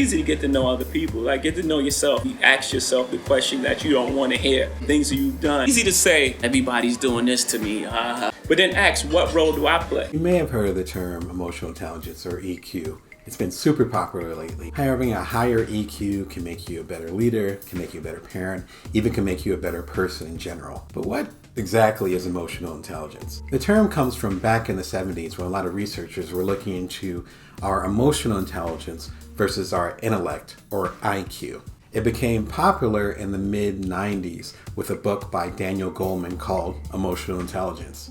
Easy to get to know other people, like get to know yourself. You ask yourself the question that you don't want to hear, things that you've done. Easy to say, everybody's doing this to me, but then ask, what role do I play? You may have heard of the term emotional intelligence, or EQ. It's been super popular lately. Having a higher EQ can make you a better leader, can make you a better parent, even can make you a better person in general. But what exactly is emotional intelligence? The term comes from back in the 70s when a lot of researchers were looking into our emotional intelligence versus our intellect, or IQ. It became popular in the mid-90s with a book by Daniel Goleman called Emotional Intelligence.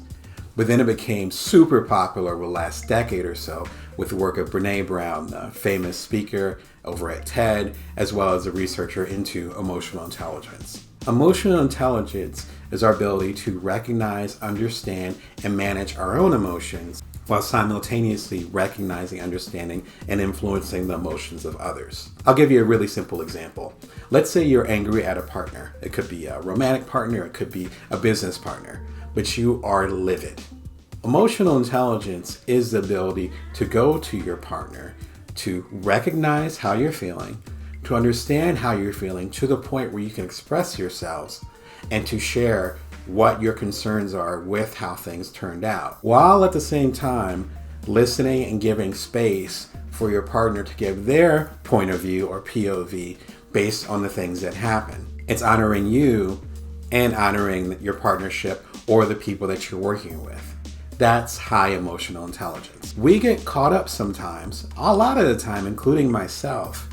But then it became super popular over the last decade or so with the work of Brene Brown, the famous speaker over at TED, as well as a researcher into emotional intelligence. Emotional intelligence is our ability to recognize, understand, and manage our own emotions while simultaneously recognizing, understanding, and influencing the emotions of others. I'll give you a really simple example. Let's say you're angry at a partner. It could be a romantic partner, it could be a business partner, but you are livid. Emotional intelligence is the ability to go to your partner, to recognize how you're feeling, to understand how you're feeling to the point where you can express yourselves, and to share what your concerns are with how things turned out, while at the same time listening and giving space for your partner to give their point of view, or POV, based on the things that happen. It's honoring you and honoring your partnership or the people that you're working with. That's high emotional intelligence. We get caught up sometimes, a lot of the time, including myself,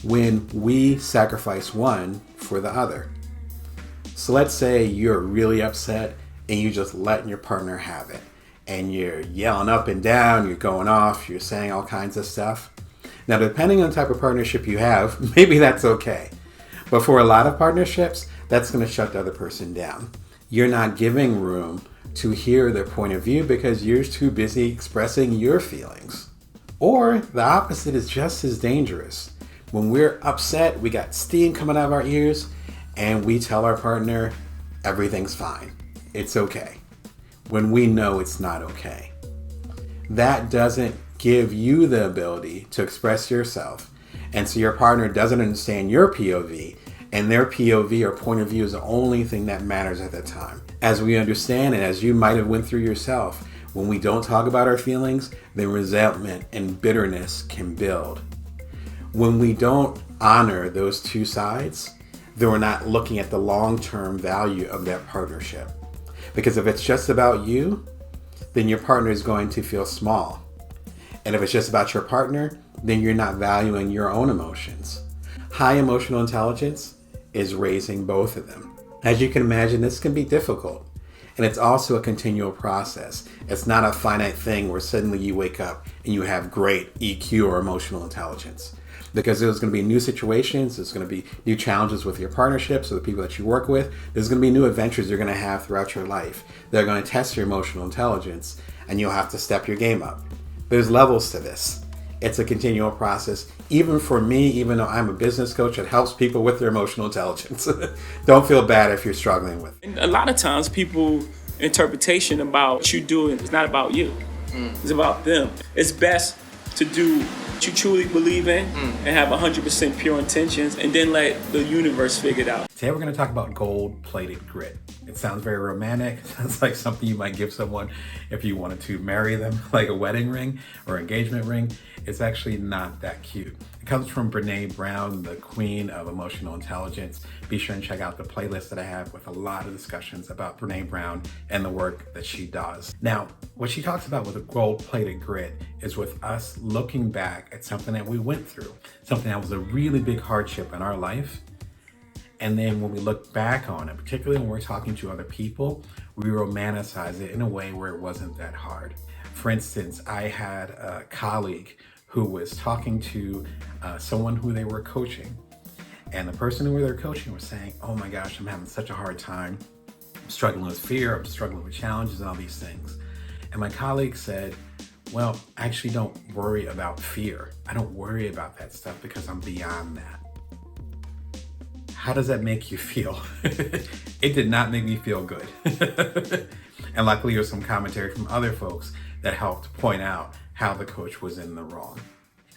when we sacrifice one for the other. So let's say you're really upset and you just letting your partner have it. And you're yelling up and down, you're going off, you're saying all kinds of stuff. Now, depending on the type of partnership you have, maybe that's okay. But for a lot of partnerships, that's going to shut the other person down. You're not giving room to hear their point of view because you're too busy expressing your feelings. Or the opposite is just as dangerous. When we're upset, we got steam coming out of our ears, and we tell our partner, everything's fine, it's okay, when we know it's not okay. That doesn't give you the ability to express yourself, and so your partner doesn't understand your POV, and their POV or point of view is the only thing that matters at the time. As we understand, and as you might have went through yourself, when we don't talk about our feelings, then resentment and bitterness can build. When we don't honor those two sides, then we're not looking at the long-term value of that partnership. Because if it's just about you, then your partner is going to feel small. And if it's just about your partner, then you're not valuing your own emotions. High emotional intelligence is raising both of them. As you can imagine, this can be difficult. And it's also a continual process. It's not a finite thing where suddenly you wake up and you have great EQ or emotional intelligence. Because there's going to be new situations, there's going to be new challenges with your partnerships or the people that you work with. There's going to be new adventures you're going to have throughout your life. They're going to test your emotional intelligence, and you'll have to step your game up. There's levels to this. It's a continual process. Even for me, even though I'm a business coach, it helps people with their emotional intelligence. Don't feel bad if you're struggling with it. And a lot of times people interpretation about what you're doing is not about you. It's about them. It's best to do what you truly believe in and have 100% pure intentions, and then let the universe figure it out. Today we're going to talk about gold-plated grit. It sounds very romantic. It sounds like something you might give someone if you wanted to marry them, like a wedding ring or engagement ring. It's actually not that cute. It comes from Brene Brown, the queen of emotional intelligence. Be sure and check out the playlist that I have with a lot of discussions about Brene Brown and the work that she does. Now, what she talks about with a gold-plated grit is with us looking back at something that we went through, something that was a really big hardship in our life. And then when we look back on it, particularly when we're talking to other people, we romanticize it in a way where it wasn't that hard. For instance, I had a colleague who was talking to someone who they were coaching. And the person who they were coaching was saying, oh my gosh, I'm having such a hard time. I'm struggling with fear, I'm struggling with challenges and all these things. And my colleague said, well, I actually don't worry about fear. I don't worry about that stuff because I'm beyond that. How does that make you feel? It did not make me feel good. And luckily there was some commentary from other folks that helped point out how the coach was in the wrong.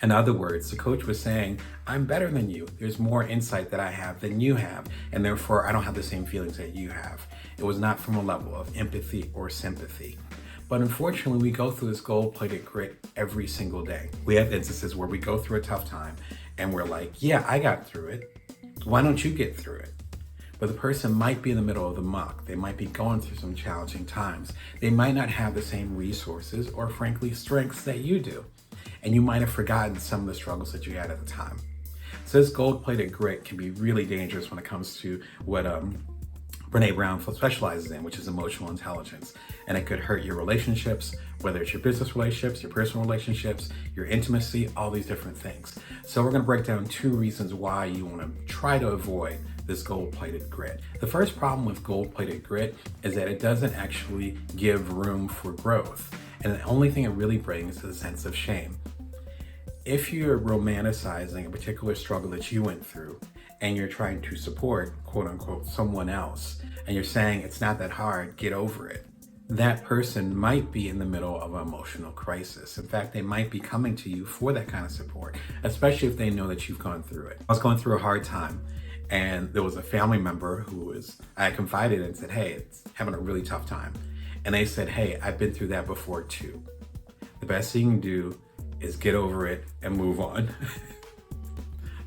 In other words, the coach was saying, I'm better than you. There's more insight that I have than you have, and therefore I don't have the same feelings that you have. It was not from a level of empathy or sympathy. But unfortunately, we go through this gold-plated grit every single day. We have instances where we go through a tough time and we're like, yeah, I got through it. Why don't you get through it? But the person might be in the middle of the muck. They might be going through some challenging times. They might not have the same resources or frankly strengths that you do. And you might have forgotten some of the struggles that you had at the time. So this gold-plated grit can be really dangerous when it comes to what Brene Brown specializes in, which is emotional intelligence. And it could hurt your relationships, whether it's your business relationships, your personal relationships, your intimacy, all these different things. So we're gonna break down 2 reasons why you wanna try to avoid this gold-plated grit. The first problem with gold-plated grit is that it doesn't actually give room for growth. And the only thing it really brings is a sense of shame. If you're romanticizing a particular struggle that you went through and you're trying to support, quote unquote, someone else, and you're saying it's not that hard, get over it, that person might be in the middle of an emotional crisis. In fact, they might be coming to you for that kind of support, especially if they know that you've gone through it. I was going through a hard time, and there was a family member I confided in and said, hey, it's having a really tough time. And they said, hey, I've been through that before too. The best thing you can do is get over it and move on.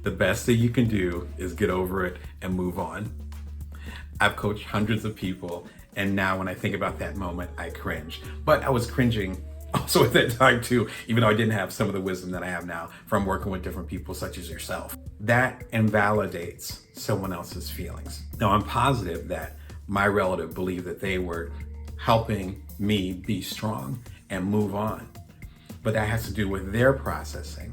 The best thing you can do is get over it and move on. I've coached hundreds of people, and now when I think about that moment, I cringe. But I was cringing also at that time too, even though I didn't have some of the wisdom that I have now from working with different people such as yourself. That invalidates someone else's feelings. Now, I'm positive that my relative believed that they were helping me be strong and move on. But that has to do with their processing.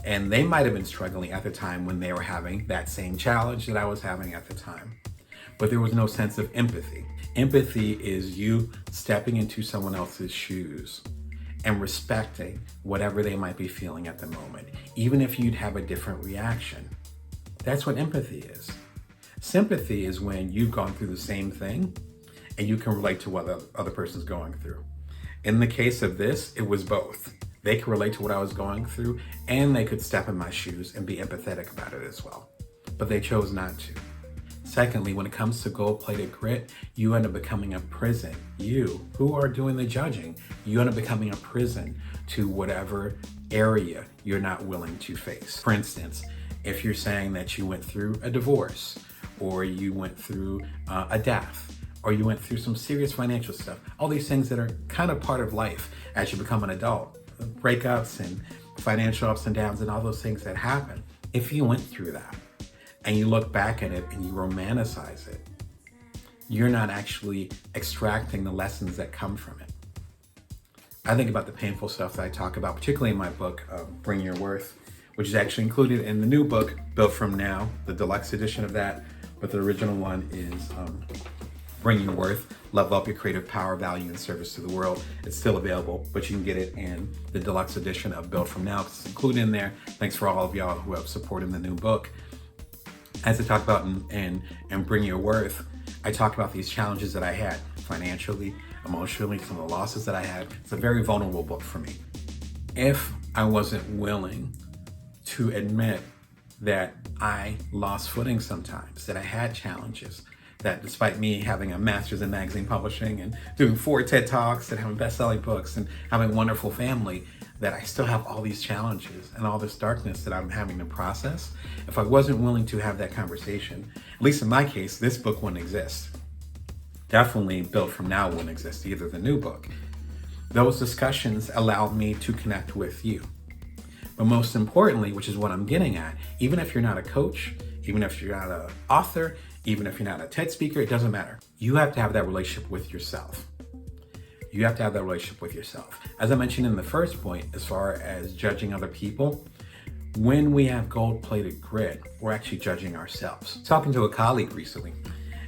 And they might have been struggling at the time when they were having that same challenge that I was having at the time. But there was no sense of empathy. Empathy is you stepping into someone else's shoes and respecting whatever they might be feeling at the moment, even if you'd have a different reaction. That's what empathy is. Sympathy is when you've gone through the same thing and you can relate to what the other person's going through. In the case of this, it was both. They could relate to what I was going through and they could step in my shoes and be empathetic about it as well. But they chose not to. Secondly, when it comes to gold-plated grit, you end up becoming a prison. You, who are doing the judging, you end up becoming a prison to whatever area you're not willing to face. For instance, if you're saying that you went through a divorce, or you went through a death, or you went through some serious financial stuff, all these things that are kind of part of life as you become an adult, breakups and financial ups and downs and all those things that happen. If you went through that and you look back at it and you romanticize it, you're not actually extracting the lessons that come from it. I think about the painful stuff that I talk about, particularly in my book, Bring Your Worth, which is actually included in the new book, Built From Now, the deluxe edition of that. But the original one is Bring Your Worth, Level Up Your Creative Power, Value, and Service to the World. It's still available, but you can get it in the deluxe edition of Built From Now. It's included in there. Thanks for all of y'all who have supported the new book. As I talk about in Bring Your Worth, I talk about these challenges that I had financially, emotionally, some of the losses that I had. It's a very vulnerable book for me. If I wasn't willing to admit that I lost footing sometimes, that I had challenges, that despite me having a master's in magazine publishing and doing 4 TED Talks and having best-selling books and having a wonderful family, that I still have all these challenges and all this darkness that I'm having to process. If I wasn't willing to have that conversation, at least in my case, this book wouldn't exist. Definitely Built From Now wouldn't exist either, the new book. Those discussions allowed me to connect with you. But most importantly, which is what I'm getting at, even if you're not a coach, even if you're not an author, even if you're not a TED speaker, it doesn't matter. You have to have that relationship with yourself. You have to have that relationship with yourself. As I mentioned in the first point, as far as judging other people, when we have gold-plated grit, we're actually judging ourselves. Talking to a colleague recently,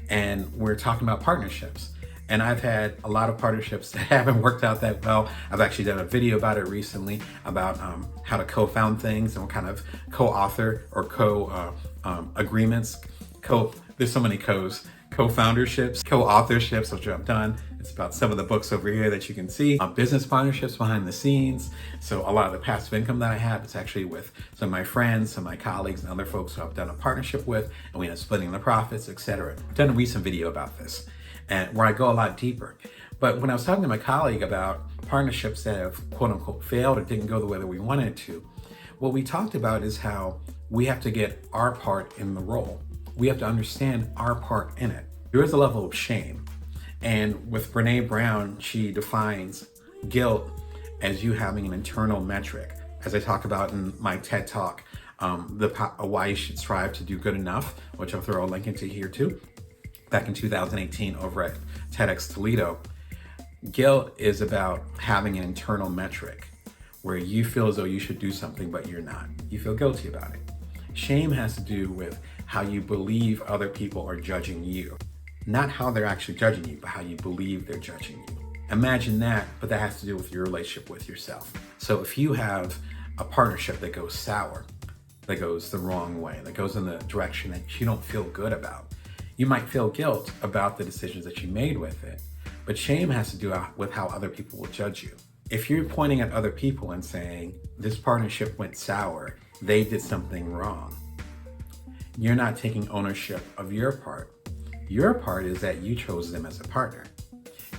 and we're talking about partnerships. And I've had a lot of partnerships that haven't worked out that well. I've actually done a video about it recently about how to co-found things and what kind of co-author or co-agreements. There's so many co-founderships, co-authorships, which I've done. It's about some of the books over here that you can see. Business partnerships behind the scenes. So a lot of the passive income that I have, it's actually with some of my friends, some of my colleagues, and other folks who I've done a partnership with, and we end up splitting the profits, etc. I've done a recent video about this, and where I go a lot deeper. But when I was talking to my colleague about partnerships that have quote unquote failed or didn't go the way that we wanted it to, what we talked about is how we have to get our part in the role. We have to understand our part in it. There is a level of shame. And with Brene Brown, she defines guilt as you having an internal metric. As I talk about in my TED Talk, why you should strive to do good enough, which I'll throw a link into here too, back in 2018 over at TEDx Toledo. Guilt is about having an internal metric where you feel as though you should do something, but you're not. You feel guilty about it. Shame has to do with how you believe other people are judging you. Not how they're actually judging you, but how you believe they're judging you. Imagine that, but that has to do with your relationship with yourself. So if you have a partnership that goes sour, that goes the wrong way, that goes in the direction that you don't feel good about, you might feel guilt about the decisions that you made with it, but shame has to do with how other people will judge you. If you're pointing at other people and saying, this partnership went sour, they did something wrong, you're not taking ownership of your part. Your part is that you chose them as a partner.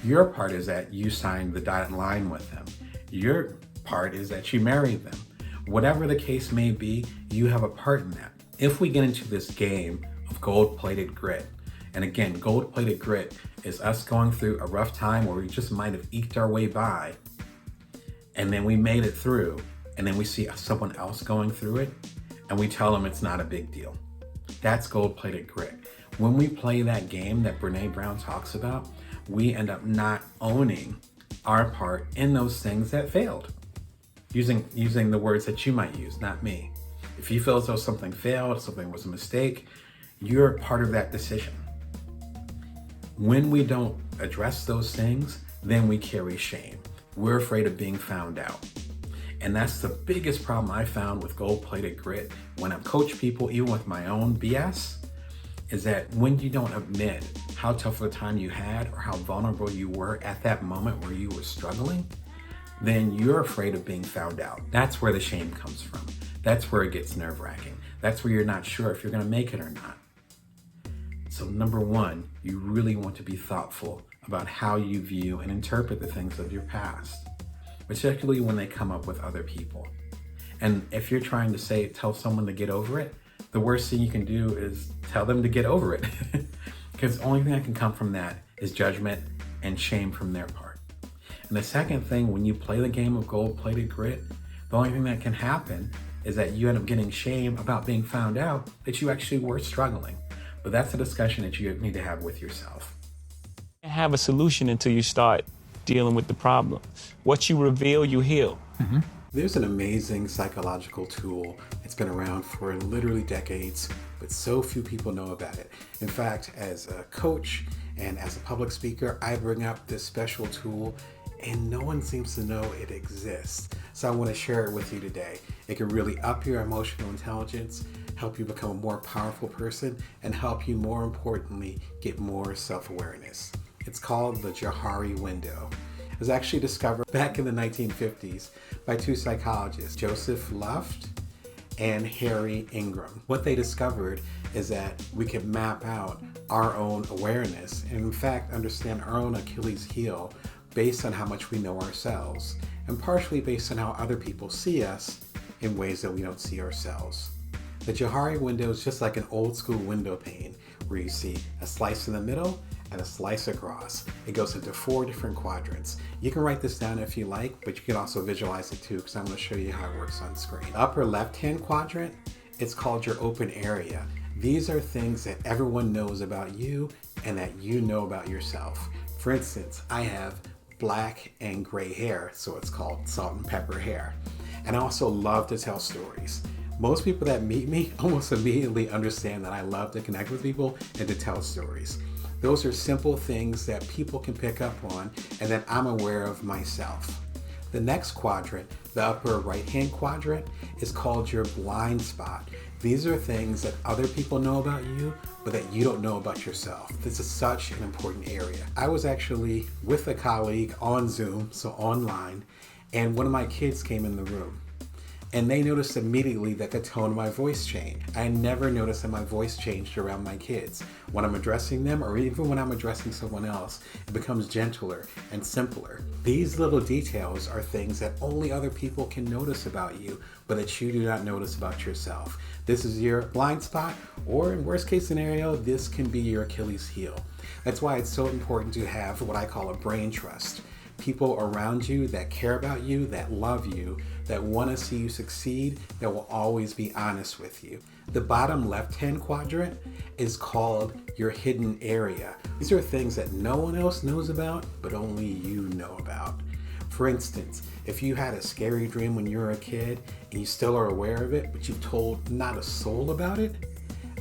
Your part is that you signed the dotted line with them. Your part is that you married them. Whatever the case may be, you have a part in that. If we get into this game of gold-plated grit, and again, gold-plated grit is us going through a rough time where we just might have eked our way by, and then we made it through, and then we see someone else going through it, and we tell them it's not a big deal. That's gold-plated grit. When we play that game that Brene Brown talks about, we end up not owning our part in those things that failed. Using the words that you might use, not me. If you feel as though something failed, something was a mistake, you're part of that decision. When we don't address those things, then we carry shame. We're afraid of being found out. And that's the biggest problem I found with gold-plated grit when I coach people, even with my own BS, is that when you don't admit how tough of a time you had or how vulnerable you were at that moment where you were struggling, then you're afraid of being found out. That's where the shame comes from. That's where it gets nerve-wracking. That's where you're not sure if you're gonna make it or not. So number one, you really want to be thoughtful about how you view and interpret the things of your past, particularly when they come up with other people. And if you're trying to tell someone to get over it, the worst thing you can do is tell them to get over it. Because the only thing that can come from that is judgment and shame from their part. And the second thing, when you play the game of gold-plated grit, the only thing that can happen is that you end up getting shame about being found out that you actually were struggling. But that's a discussion that you need to have with yourself. Have a solution until you start dealing with the problem. What you reveal, you heal. Mm-hmm. There's an amazing psychological tool. It's been around for literally decades, but so few people know about it. In fact, as a coach and as a public speaker, I bring up this special tool and no one seems to know it exists. So I want to share it with you today. It can really up your emotional intelligence, help you become a more powerful person, and help you, more importantly, get more self-awareness. It's called the Johari window. It was actually discovered back in the 1950s by two psychologists, Joseph Luft and Harry Ingram. What they discovered is that we can map out our own awareness and in fact understand our own Achilles heel based on how much we know ourselves and partially based on how other people see us in ways that we don't see ourselves. The Johari window is just like an old school window pane where you see a slice in the middle and a slice across. It goes into 4 different quadrants. You can write this down if you like, but you can also visualize it too because I'm going to show you how it works on screen. Upper left-hand quadrant, it's called your open area. These are things that everyone knows about you and that you know about yourself. For instance, I have black and gray hair, so it's called salt and pepper hair. And I also love to tell stories. Most people that meet me almost immediately understand that I love to connect with people and to tell stories. Those are simple things that people can pick up on and that I'm aware of myself. The next quadrant, the upper right-hand quadrant, is called your blind spot. These are things that other people know about you, but that you don't know about yourself. This is such an important area. I was actually with a colleague on Zoom, so online, and one of my kids came in the room. And they noticed immediately that the tone of my voice changed. I never noticed that my voice changed around my kids. When I'm addressing them, or even when I'm addressing someone else, it becomes gentler and simpler. These little details are things that only other people can notice about you, but that you do not notice about yourself. This is your blind spot, or in worst case scenario, this can be your Achilles heel. That's why it's so important to have what I call a brain trust. People around you that care about you, that love you, that want to see you succeed, that will always be honest with you. The bottom left-hand quadrant is called your hidden area. These are things that no one else knows about, but only you know about. For instance, if you had a scary dream when you were a kid and you still are aware of it, but you've told not a soul about it,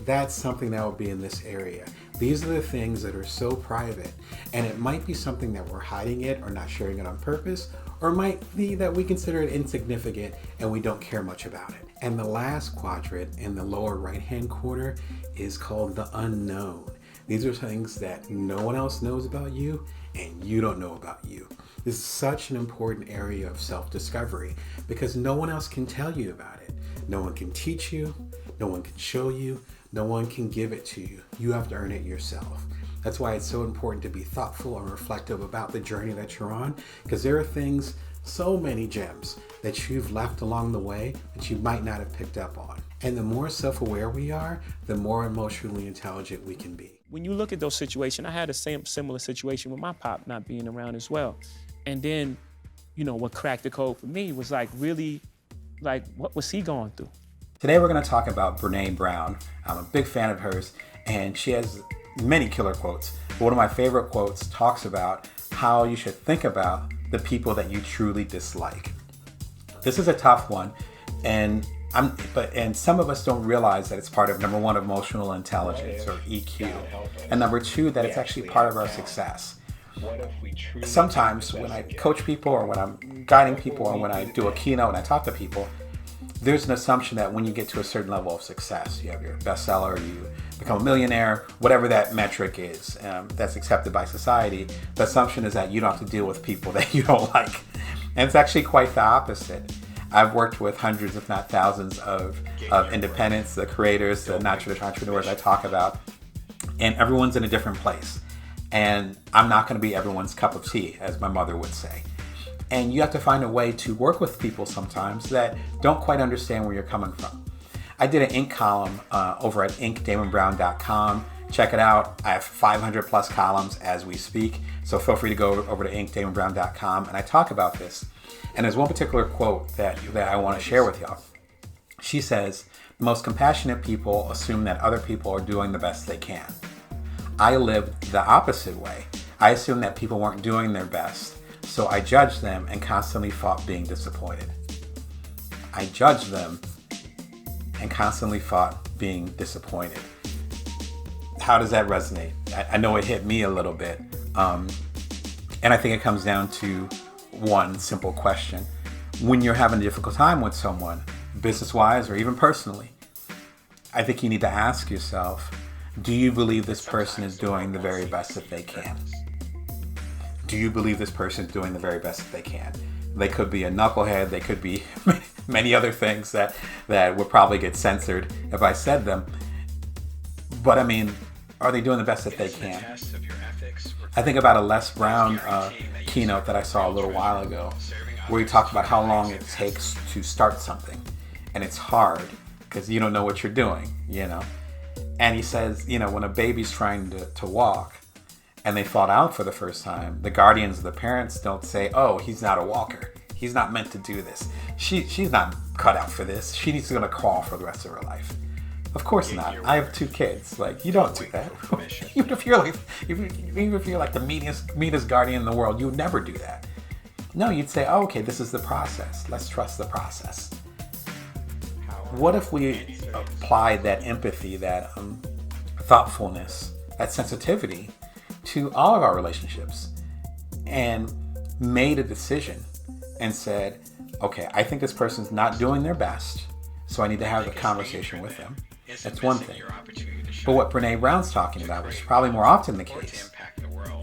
that's something that will be in this area. These are the things that are so private, and it might be something that we're hiding it or not sharing it on purpose, or it might be that we consider it insignificant and we don't care much about it. And the last quadrant in the lower right-hand corner is called the unknown. These are things that no one else knows about you and you don't know about you. This is such an important area of self-discovery because no one else can tell you about it. No one can teach you, no one can show you, no one can give it to you. You have to earn it yourself. That's why it's so important to be thoughtful and reflective about the journey that you're on, because there are things, so many gems that you've left along the way that you might not have picked up on. And the more self-aware we are, the more emotionally intelligent we can be. When you look at those situations, I had a similar situation with my pop not being around as well. And then, what cracked the code for me was really, what was he going through? Today we're going to talk about Brene Brown. I'm a big fan of hers, and she has many killer quotes. But one of my favorite quotes talks about how you should think about the people that you truly dislike. This is a tough one, and some of us don't realize that it's part of, number one, emotional intelligence or EQ, and number two, that it's actually part of our success. Sometimes when I coach people or when I'm guiding people or when I do a keynote and I talk to people, there's an assumption that when you get to a certain level of success, you have your bestseller, you become a millionaire, whatever that metric is that's accepted by society, the assumption is that you don't have to deal with people that you don't like. And it's actually quite the opposite. I've worked with hundreds, if not thousands, of independents, the creators, the non-traditional entrepreneurs I talk about, and everyone's in a different place. And I'm not going to be everyone's cup of tea, as my mother would say. And you have to find a way to work with people sometimes that don't quite understand where you're coming from. I did an Inc. column over at damonbrown.com. Check it out. I have 500 plus columns as we speak. So feel free to go over to damonbrown.com, and I talk about this. And there's one particular quote that I want to share with y'all. She says, "The most compassionate people assume that other people are doing the best they can. I lived the opposite way. I assumed that people weren't doing their best. So I judged them and constantly fought being disappointed." I judged them and constantly fought being disappointed. How does that resonate? I know it hit me a little bit. And I think it comes down to one simple question. When you're having a difficult time with someone, business-wise or even personally, I think you need to ask yourself, do you believe this person is doing the very best that they can? Do you believe this person is doing the very best that they can? They could be a knucklehead. They could be many other things that would probably get censored if I said them. But I mean, are they doing the best that they can? I think about a Les Brown keynote that I saw a little while ago, where he talked about how long it takes to start something. And it's hard because you don't know what you're doing, And he says, when a baby's trying to walk, and they fall down for the first time, the guardians of the parents don't say, "Oh, he's not a walker. He's not meant to do this. She's not cut out for this. She's going to crawl for the rest of her life." Of course not. I have 2 kids. You don't do that. Even if you're like the meanest guardian in the world, you would never do that. No, you'd say, "Oh, okay, this is the process. Let's trust the process." What if we applied that empathy, that thoughtfulness, that sensitivity to all of our relationships and made a decision and said, okay, I think this person's not doing their best, so I need to have a conversation with them. That's one thing. But what Brene Brown's talking about, which is probably more often the case,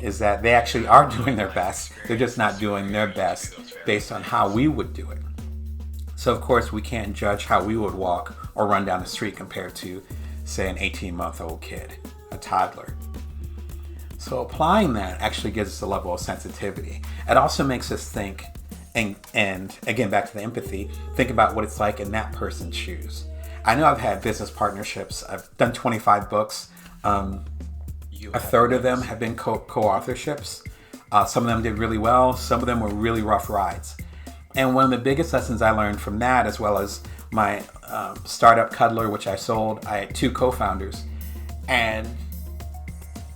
is that they actually are doing their best. They're just not doing their best based on how we would do it. So of course we can't judge how we would walk or run down the street compared to, say, an 18-month-old kid, a toddler. So applying that actually gives us a level of sensitivity. It also makes us think, and again, back to the empathy, think about what it's like in that person's shoes. I know I've had business partnerships. I've done 25 books. A third of them have been co-authorships. Some of them did really well. Some of them were really rough rides. And one of the biggest lessons I learned from that, as well as my startup Cuddler, which I sold, I had 2 co-founders. And,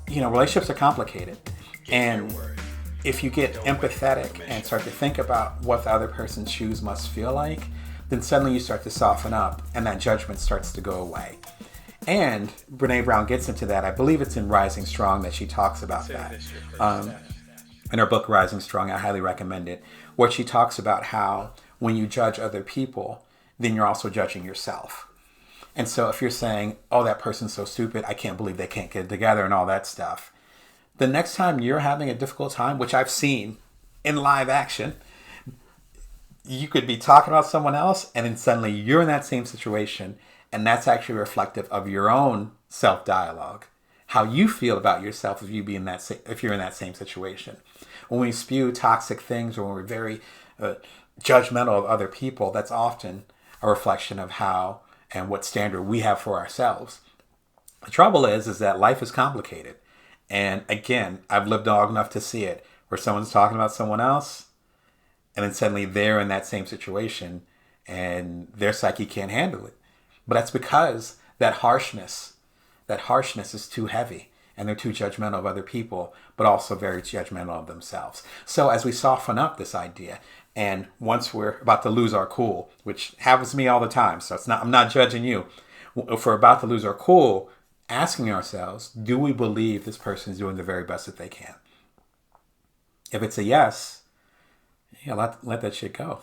relationships are complicated. And if you get empathetic and start to think about what the other person's shoes must feel like, then suddenly you start to soften up and that judgment starts to go away. And Brene Brown gets into that. I believe it's in Rising Strong that she talks about that. In her book, Rising Strong, I highly recommend it, where she talks about how when you judge other people, then you're also judging yourself. And so if you're saying, oh, that person's so stupid, I can't believe they can't get it together and all that stuff, the next time you're having a difficult time, which I've seen in live action, you could be talking about someone else and then suddenly you're in that same situation, and that's actually reflective of your own self-dialogue, how you feel about yourself if you're in that same situation. When we spew toxic things or when we're very judgmental of other people, that's often a reflection of how and what standard we have for ourselves. The trouble is that life is complicated. And again, I've lived long enough to see it, where someone's talking about someone else, and then suddenly they're in that same situation, and their psyche can't handle it. But that's because that harshness is too heavy, and they're too judgmental of other people, but also very judgmental of themselves. So as we soften up this idea, and once we're about to lose our cool, which happens to me all the time, so I'm not judging you. If we're about to lose our cool, asking ourselves, do we believe this person is doing the very best that they can? If it's a yes, let that shit go.